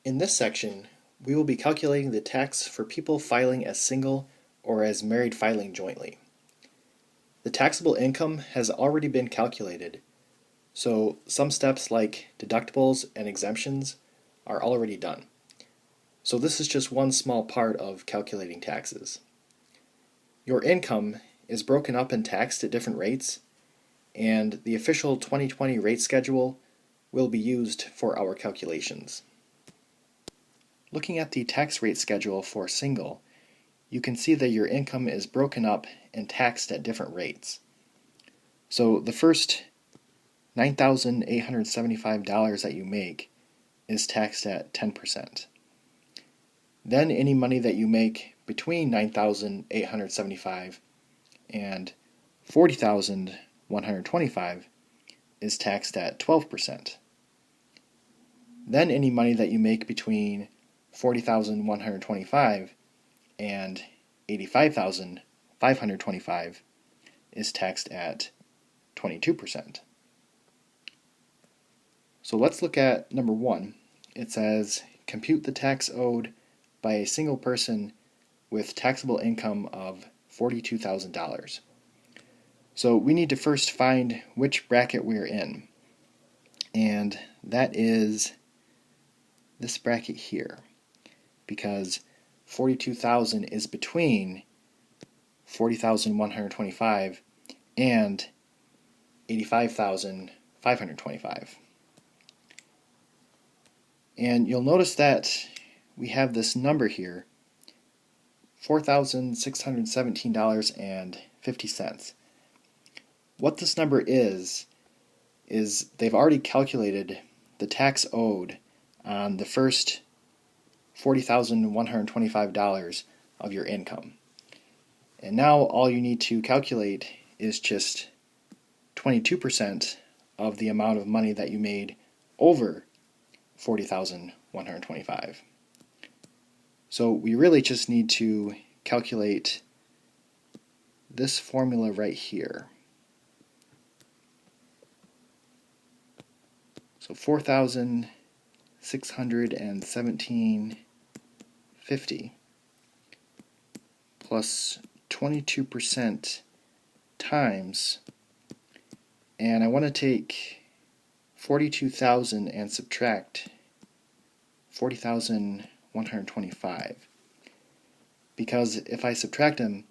In this section, we will be calculating the tax for people filing as single or as married filing jointly. The taxable income has already been calculated, so some steps like deductibles and exemptions are already done. So this is just one small part of calculating taxes. Your income is broken up and taxed at different rates, and the official 2020 rate schedule will be used for our calculations. Looking at the tax rate schedule for single, you can see that your income is broken up and taxed at different rates. So the first $9,875 that you make is taxed at 10%. Then any money that you make between $9,875 and $40,125 is taxed at 12%. Then any money that you make between $40,125 and $85,525 is taxed at 22%. So let's look at number 1. It says, compute the tax owed by a single person with taxable income of $42,000. So we need to first find which bracket we're in, and that is this bracket here, because 42,000 is between 40,125 and 85,525. And you'll notice that we have this number here, $4,617.50. What this number is they've already calculated the tax owed on the first $40,125 of your income. And now all you need to calculate is just 22% of the amount of money that you made over $40,125. So we really just need to calculate this formula right here. So 4,617.50 plus 22% times, and I want to take 42,000 and subtract 40,125, because if I subtract them,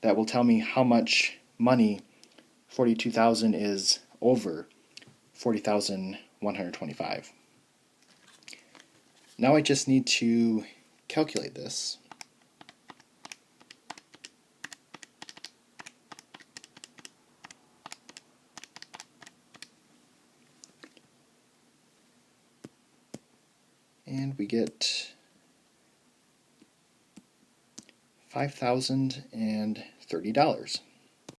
that will tell me how much money 42,000 is over 40,125. Now I just need to calculate this. And we get $5,030.